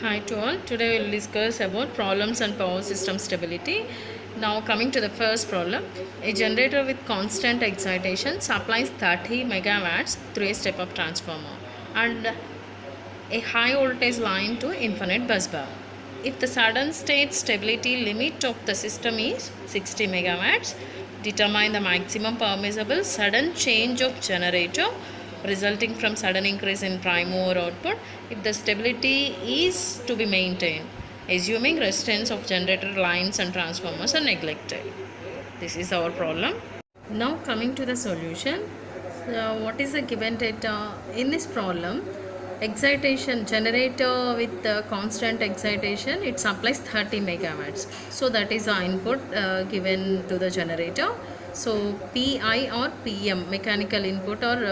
Hi to all. Today we will discuss about problems and power system stability. Now coming to the first problem. A generator with constant excitation supplies 30 megawatts through a step-up transformer and a high voltage line to infinite busbar. If the sudden state stability limit of the system is 60 megawatts, determine the maximum permissible sudden change of generator resulting from sudden increase in prime mover output if the stability is to be maintained, assuming resistance of generator lines and transformers are neglected. This is our problem. Now coming to the solution. What is the given data in this problem? Excitation generator with constant excitation, it supplies 30 megawatts, so that is the input given to the generator. So pi or pm, mechanical input or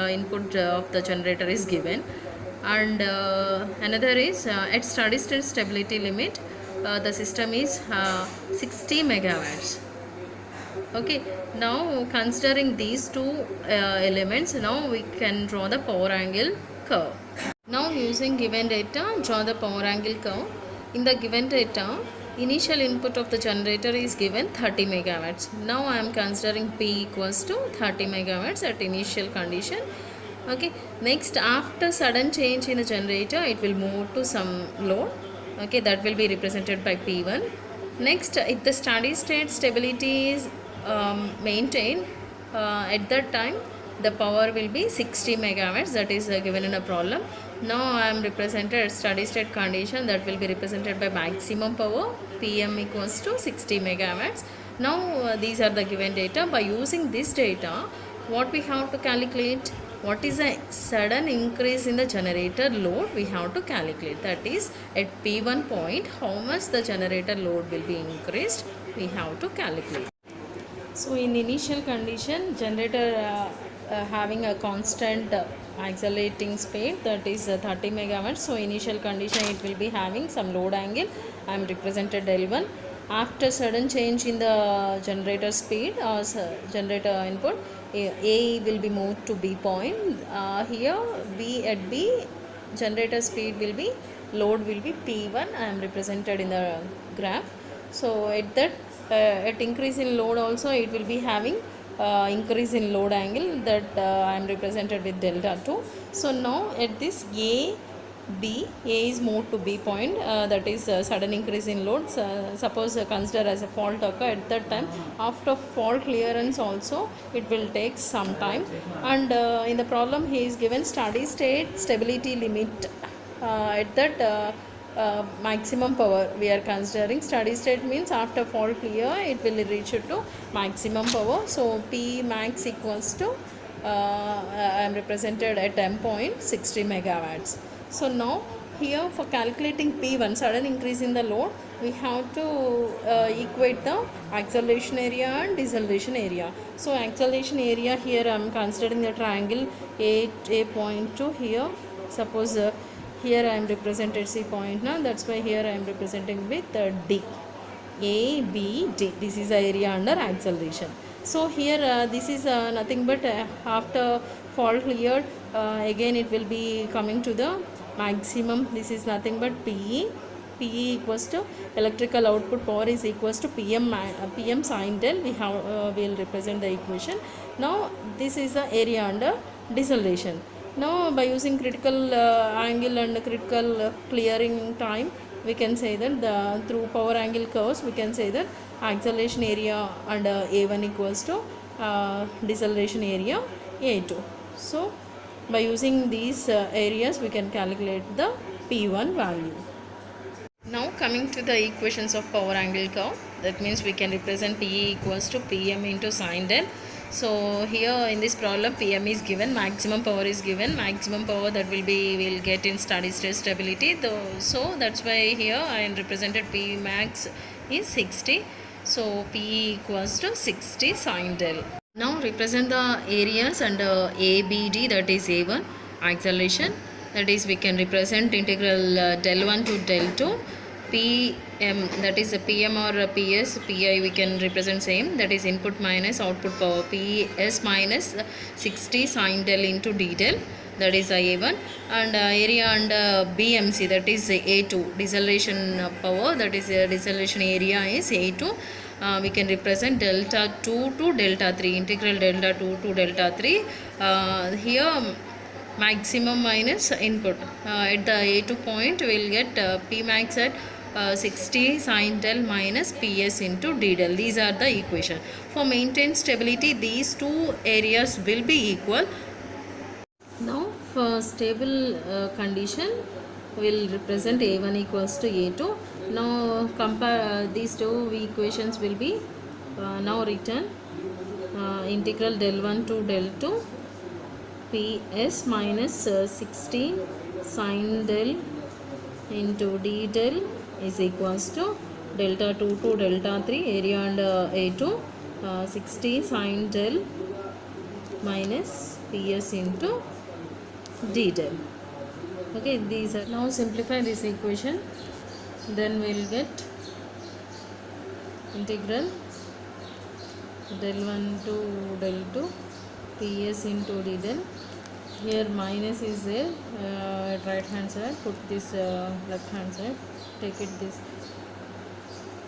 input of the generator is given, and another is at steady state stability limit, the system is 60 megawatts. Okay, now considering these two elements, now we can draw the power angle curve. Now using given data, draw the power angle curve. In the given data, initial input of the generator is given 30 megawatts. Now I am considering P equals to 30 megawatts at initial condition. Okay, next after sudden change in the generator, it will move to some load. Okay, that will be represented by P1. Next, if the steady state stability is maintained, at that time the power will be 60 megawatts, that is given in a problem. Now I am represented at steady state condition, that will be represented by maximum power Pm equals to 60 megawatts. Now these are the given data. By using this data, what we have to calculate, what is a sudden increase in the generator load we have to calculate, that is at P1 point how much the generator load will be increased we have to calculate. So in initial condition, generator having a constant accelerating speed, that is 30 megawatts. So initial condition it will be having some load angle. I am represented L1. After sudden change in the generator speed or generator input, A will be moved to B point. Here B at B, generator speed will be, load will be P1. I am represented in the graph. So at that at increase in load also it will be having increase in load angle, that I am represented with delta 2. So now at this A is moved to B point, that is sudden increase in load. Suppose consider as a fault occur, at that time after fault clearance also it will take some time, and in the problem he is given steady state stability limit, at that maximum power we are considering. Steady state means after fault clear it will reach to maximum power. So P max equals to I am represented at M.60 megawatts. So now here for calculating P1, sudden increase in the load, we have to equate the acceleration area and deceleration area. So acceleration area, here I am considering the triangle A point to here. Suppose here I am represented C point now, that's why here I am representing with D. A, B, D. This is the area under acceleration. So here this is nothing but after fault cleared, again it will be coming to the maximum. This is nothing but PE. PE equals to electrical output power is equals to PM sin del. We have will represent the equation. Now this is the area under deceleration. Now by using critical angle and critical clearing time, we can say that through power angle curves we can say that acceleration area under A1 equals to deceleration area A2. So by using these areas we can calculate the P1 value. Now coming to the equations of power angle curve, that means we can represent PE equals to PM into sin del. So here in this problem PM is given, maximum power is given, maximum power that will get in steady state stability. So that's why here I am represented P max is 60. So PE equals to 60 sin del. Now represent the areas under ABD, that is A1 acceleration, that is we can represent integral del 1 to del 2. PM, that is a PM or a PS, PI we can represent same, that is input minus output power, PS minus 60 sin del into D del. that is A1, and area under BMC, that is A2, deceleration power, that is deceleration area is A2. We can represent delta 2 to delta 3, integral delta 2 to delta 3. Here maximum minus input. At the A2 point, we will get P max at 60 sin del minus Ps into d del. These are the equation. For maintained stability, these two areas will be equal. Now for stable condition, we will represent A1 equals to A2. Now compare these two equations will be now written, integral del 1 to del 2 Ps minus 16 sin del into d del is equals to delta 2 to delta 3, area under A2, 60 sin del minus Ps into d del. Okay, these are now simplify this equation, then we will get integral del 1 to del 2 Ps into d del. Here minus is there at right hand side, put this left hand side, take it this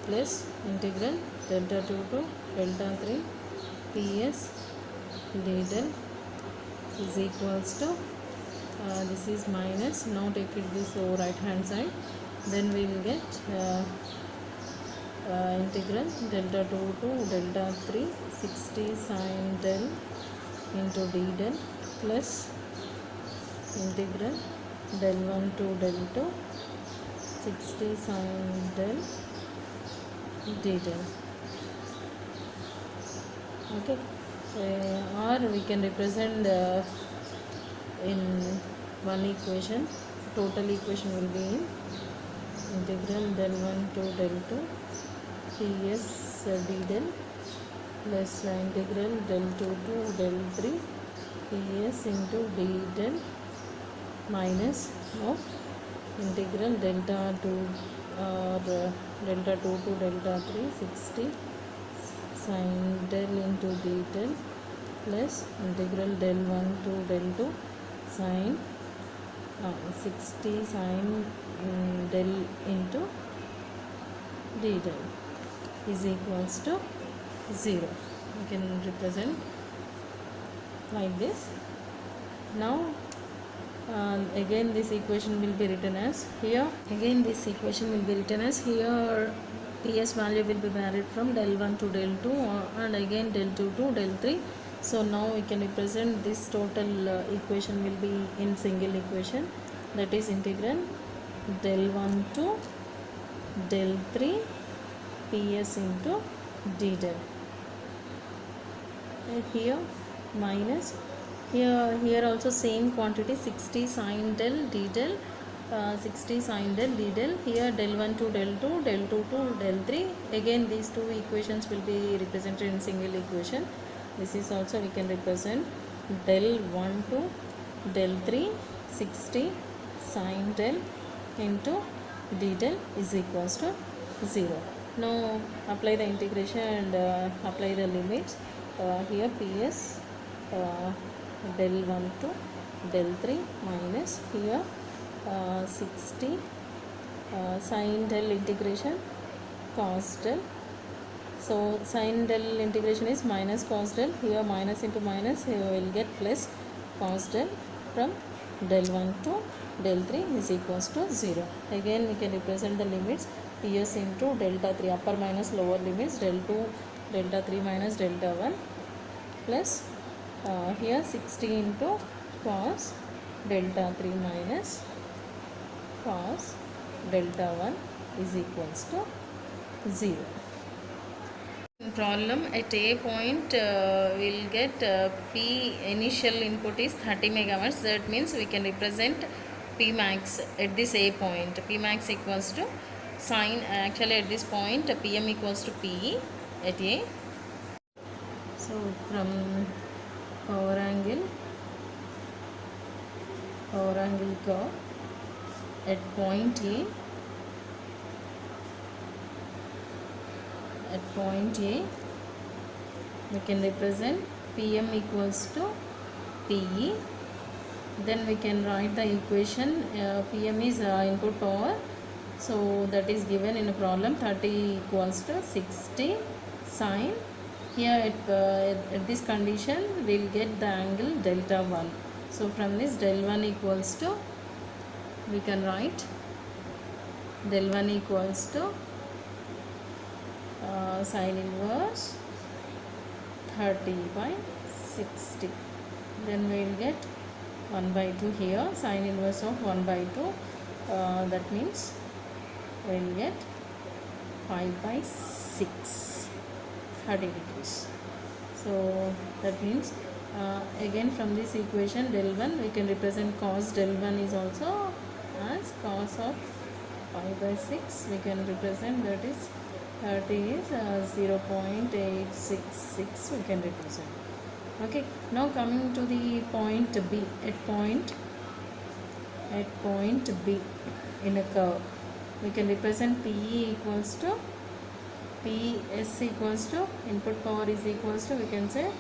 plus integral delta 2 to delta 3 Ps d del is equals to this is minus, now take it this over right hand side, then we will get integral delta 2 to delta 3 60 sin del into d del plus integral del 1 to del 2 60 sin del d del. Okay, or we can represent in one equation, total equation will be in integral del 1 to del 2 Ps d del plus integral del 2 to del 3 Ps into d del minus of integral delta 2 or delta 2 to delta 3 60 sin del into d del plus integral del 1 to del 2 sin 60 sin del into d del is equals to 0. We can represent like this. Now again this equation will be written as here, again this equation will be written as here Ps value will be varied from del 1 to del 2 and again del 2 to del 3. So now we can represent this total equation will be in single equation, that is integral del 1 to del 3 Ps into d del. And here minus, here also same quantity 60 sin del d del, 60 sin del d del, here del 1 to del 2, del 2 to del 3, again these two equations will be represented in single equation. This is also we can represent del 1 to del 3 60 sin del into d del is equals to 0. Now apply the integration and apply the limits. Here Ps del 1 to del 3 minus here 60 sin del integration cos del. So sin del integration is minus cos del, here minus into minus, here we will get plus cos del from del 1 to del 3 is equals to 0. Again we can represent the limits Ps into delta 3, upper minus lower limits, del 2 delta 3 minus delta 1 plus here 60 into cos delta 3 minus cos delta 1 is equals to 0. Problem at A point we'll get P initial input is 30 megawatts, that means we can represent P max at this A point. P max equals to sin, actually at this point Pm equals to Pe at A. So from power angle curve at point A, we can represent Pm equals to Pe Then we can write the equation. Pm is input power, so that is given in a problem. 30 equals to 60 sine. Here at this condition we will get the angle delta 1. So from this del 1 equals to, we can write del 1 equals to sine inverse 30 by 60. Then we will get 1 by 2 here, sine inverse of 1 by 2, that means we will get 5 by 6, 30 degrees. So that means again from this equation del 1 we can represent cos del 1 is also as cos of 5 by 6. We can represent, that is 30 is 0.866 we can represent. Okay, now coming to the point B. At point B in a curve, we can represent PE equals to, PS equals to, input power is equals to, we can say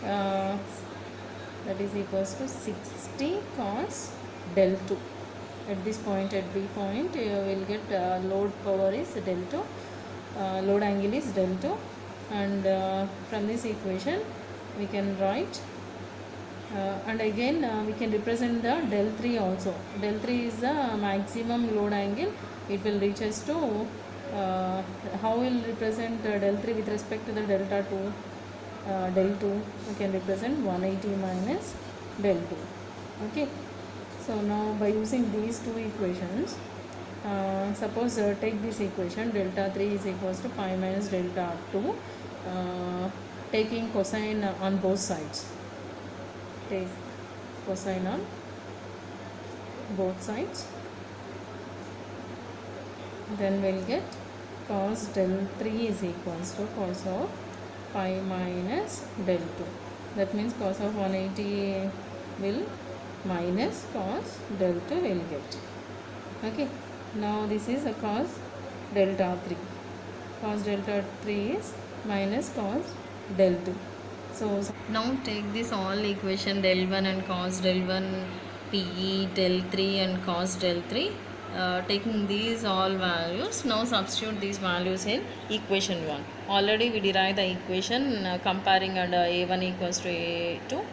that is equals to 60 cos del 2. At this point, at B point, you will get load power is del 2, load angle is del 2, and from this equation we can write, and again we can represent the del 3 also. Del 3 is the maximum load angle. It will reach us to, how will represent del 3 with respect to the delta 2, del 2, we can represent 180 minus del 2. Okay, so now by using these two equations, suppose take this equation, delta 3 is equals to pi minus delta 2, taking cosine on both sides. Take cosine on both sides, then we'll get cos del 3 is equals to cos of pi minus del 2. That means cos of 180 will minus cos del 2 will get. Okay, now this is a cos delta 3. Cos delta 3 is minus cos del 2. So now take this all equation del 1 and cos del 1, PE, del 3 and cos del 3. Taking these all values, now substitute these values in equation 1. Already we derived the equation comparing under A1 equals to A2.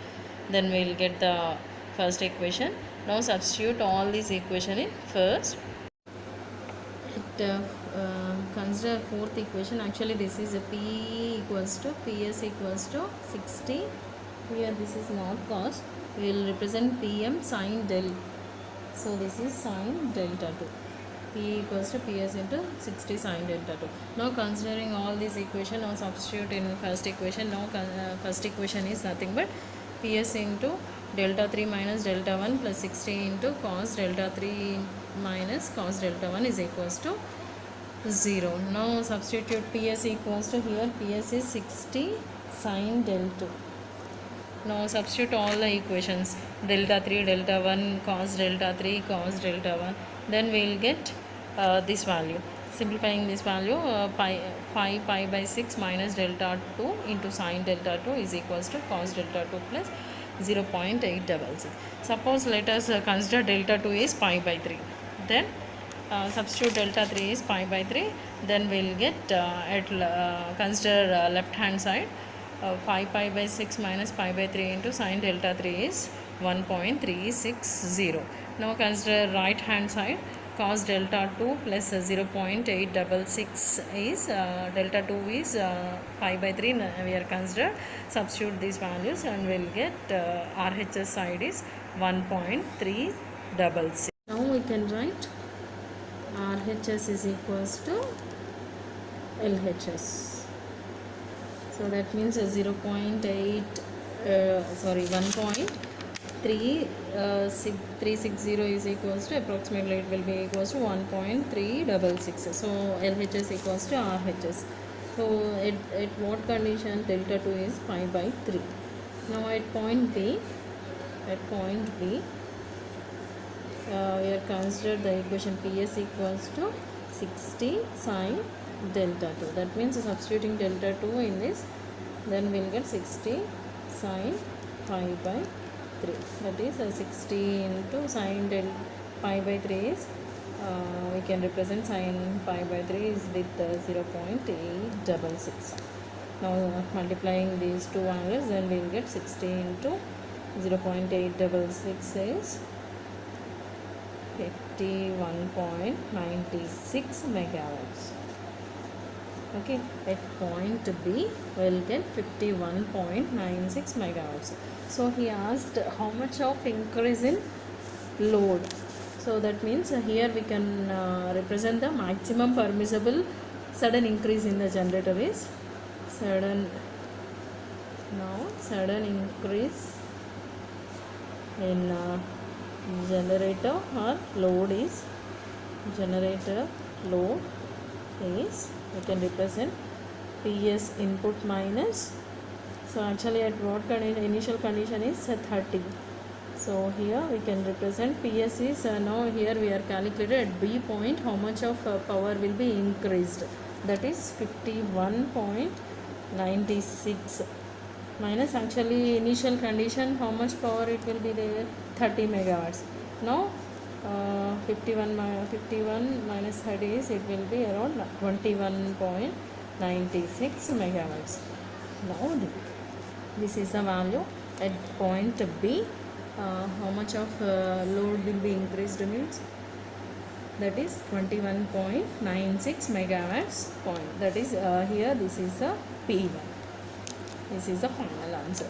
Then we will get the first equation. Now substitute all these equation in first. Consider fourth equation. Actually this is a P equals to PS equals to 60. Here this is not cos. We will represent PM sine del. So this is sine delta 2. P equals to PS into 60 sine delta 2. Now considering all these equation, now substitute in first equation. Now first equation is nothing but PS into delta 3 minus delta 1 plus 60 into cos delta 3 minus cos delta 1 is equals to 0. Now substitute PS equals to, here PS is 60 sine del 2. Now substitute all the equations, delta 3, delta 1, cos delta 3, cos delta 1. Then we will get this value. Simplifying this value, 5 pi by 6 minus delta 2 into sine delta 2 is equals to cos delta 2 plus 0.866. Suppose let us consider delta 2 is pi by 3. Then substitute delta 3 is pi by 3. Then we will get consider left hand side. 5 pi by 6 minus pi by 3 into sine delta 3 is 1.360. Now consider right hand side. Cos delta 2 plus 0.866 is delta 2 is pi by 3. We are considered. Substitute these values and we will get RHS side is 1.366. Now we can write RHS is equals to LHS. So that means 1.360 is equals to, approximately it will be equals to 1.366. So LHS equals to RHS. So at what condition delta 2 is pi by 3. Now at point B, we are considered the equation PS equals to 60 sine delta 2. That means substituting delta 2 in this, then we will get 60 sine pi by 3, that is 60 into sin del pi by 3 is we can represent sin pi by 3 is with 0.866. Now multiplying these two angles, then we will get 60 into 0.866 is 51.96 megawatts. Okay, at point B we will get 51.96 megawatts. So he asked how much of increase in load. So that means here we can represent the maximum permissible sudden increase in the generator is sudden increase in generator or load is we can represent PS input minus, so actually at what condition, initial condition is 30. So here we can represent PS is now here we are calculated at B point how much of power will be increased, that is 51.96 minus actually initial condition how much power it will be there, 30 megawatts. Now 51 minus 30 is it will be around 21.96 megawatts. Now this is the value at point B. How much of load will be increased means that is 21.96 megawatts point, that is here this is the P1. This is the final answer.